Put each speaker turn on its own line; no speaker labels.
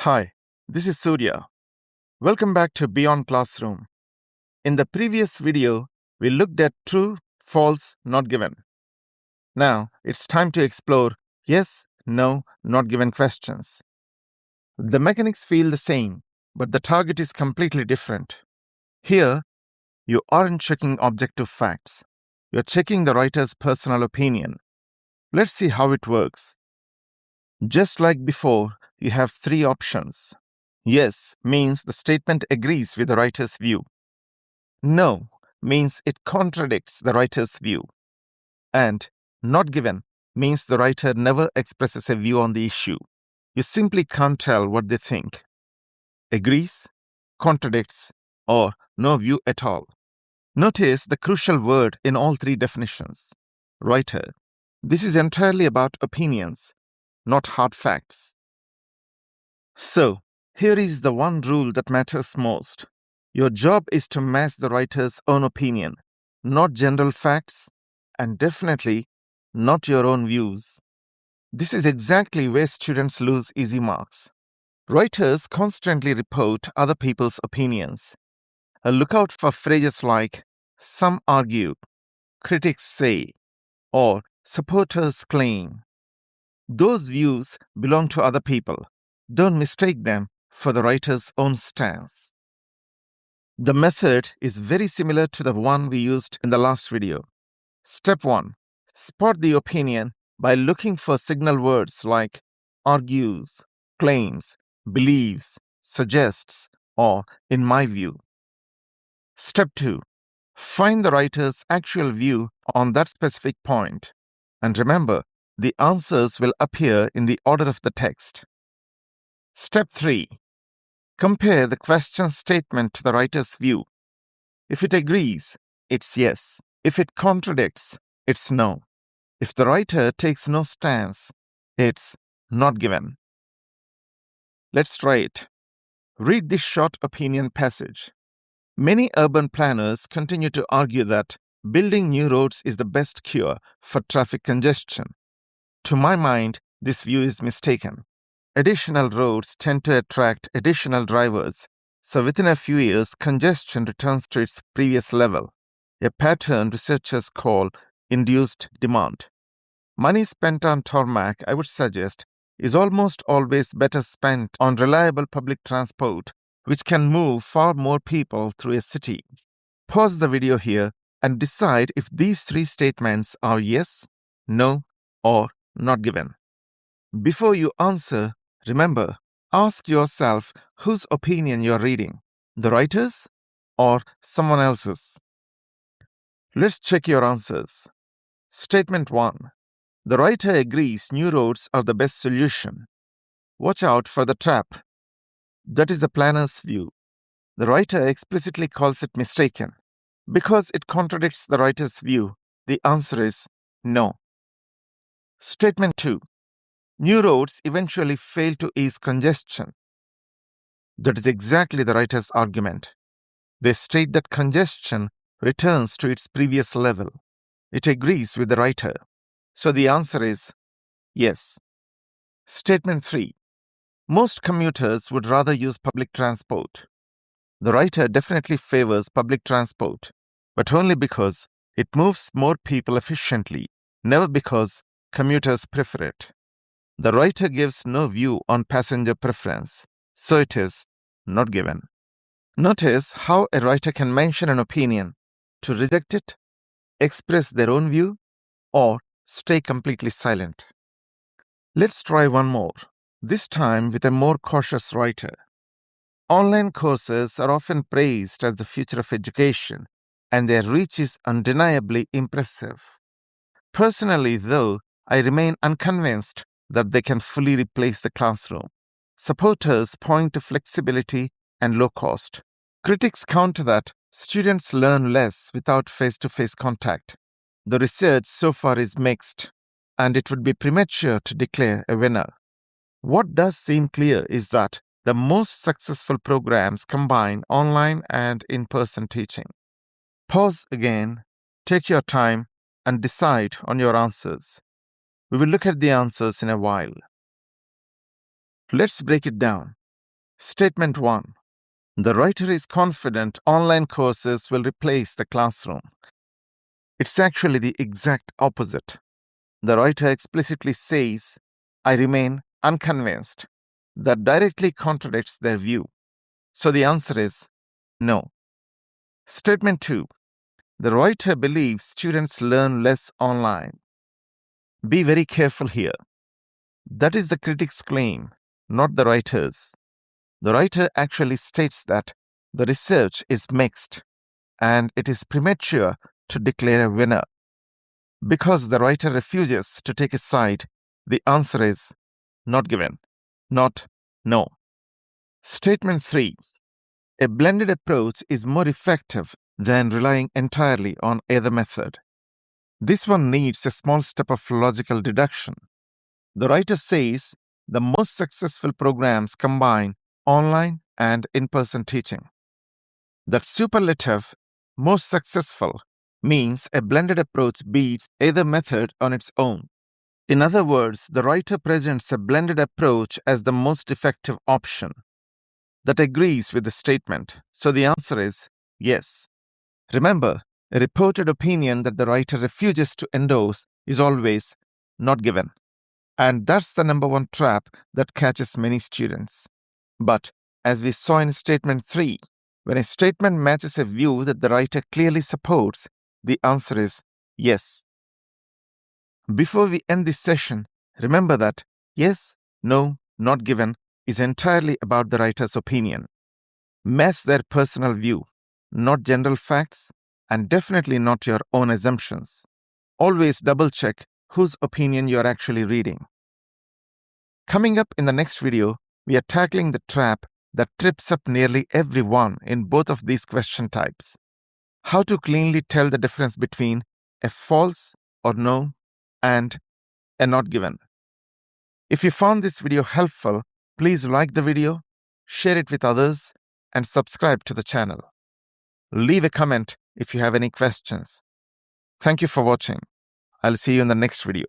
Hi, this is Surya. Welcome back to Beyond Classroom. In the previous video, we looked at true, false, not given. Now, it's time to explore yes, no, not given questions. The mechanics feel the same, but the target is completely different. Here, you aren't checking objective facts. You're checking the writer's personal opinion. Let's see how it works. Just like before, you have three options. Yes means the statement agrees with the writer's view. No means it contradicts the writer's view. And not given means the writer never expresses a view on the issue. You simply can't tell what they think. Agrees, contradicts, or no view at all. Notice the crucial word in all three definitions. Writer. This is entirely about opinions, not hard facts. So, here is the one rule that matters most. Your job is to match the writer's own opinion, not general facts, and definitely not your own views. This is exactly where students lose easy marks. Writers constantly report other people's opinions. Look out for phrases like, some argue, critics say, or supporters claim. Those views belong to other people. Don't mistake them for the writer's own stance. The method is very similar to the one we used in the last video. Step 1. Spot the opinion by looking for signal words like argues, claims, believes, suggests, or in my view. Step 2. Find the writer's actual view on that specific point. And remember, the answers will appear in the order of the text. Step 3. Compare the question statement to the writer's view. If it agrees, it's yes. If it contradicts, it's no. If the writer takes no stance, it's not given. Let's try it. Read this short opinion passage. Many urban planners continue to argue that building new roads is the best cure for traffic congestion. To my mind, this view is mistaken. Additional roads tend to attract additional drivers, so within a few years, congestion returns to its previous level, a pattern researchers call induced demand. Money spent on tarmac, I would suggest, is almost always better spent on reliable public transport, which can move far more people through a city. Pause the video here and decide if these three statements are yes, no, or not given. Before you answer, remember, ask yourself whose opinion you're reading, the writer's or someone else's. Let's check your answers. Statement 1. The writer agrees new roads are the best solution. Watch out for the trap. That is the planner's view. The writer explicitly calls it mistaken. Because it contradicts the writer's view, the answer is no. Statement 2. New roads eventually fail to ease congestion. That is exactly the writer's argument. They state that congestion returns to its previous level. It agrees with the writer. So the answer is yes. Statement 3. Most commuters would rather use public transport. The writer definitely favors public transport, but only because it moves more people efficiently, never because commuters prefer it. The writer gives no view on passenger preference, so it is not given. Notice how a writer can mention an opinion to reject it, express their own view, or stay completely silent. Let's try one more, this time with a more cautious writer. Online courses are often praised as the future of education, and their reach is undeniably impressive. Personally, though, I remain unconvinced that they can fully replace the classroom. Supporters point to flexibility and low cost. Critics counter that students learn less without face-to-face contact. The research so far is mixed, and it would be premature to declare a winner. What does seem clear is that the most successful programs combine online and in-person teaching. Pause again, take your time, and decide on your answers. We will look at the answers in a while. Let's break it down. Statement 1. The writer is confident online courses will replace the classroom. It's actually the exact opposite. The writer explicitly says, I remain unconvinced. That directly contradicts their view. So the answer is no. Statement 2. The writer believes students learn less online. Be very careful here. That is the critic's claim, not the writer's. The writer actually states that the research is mixed and it is premature to declare a winner. Because the writer refuses to take a side, the answer is not given, not no. Statement 3. A blended approach is more effective than relying entirely on either method. This one needs a small step of logical deduction. The writer says the most successful programs combine online and in-person teaching. That superlative, most successful, means a blended approach beats either method on its own. In other words, the writer presents a blended approach as the most effective option. That agrees with the statement, so the answer is yes. Remember, a reported opinion that the writer refuses to endorse is always not given. And that's the number one trap that catches many students. But as we saw in statement 3, when a statement matches a view that the writer clearly supports, the answer is yes. Before we end this session, remember that yes, no, not given is entirely about the writer's opinion. Match their personal view, not general facts, and definitely not your own assumptions. Always double-check whose opinion you are actually reading. Coming up in the next video, we are tackling the trap that trips up nearly everyone in both of these question types. How to cleanly tell the difference between a false or no and a not given. If you found this video helpful, please like the video, share it with others, and subscribe to the channel. Leave a comment if you have any questions. Thank you for watching. I'll see you in the next video.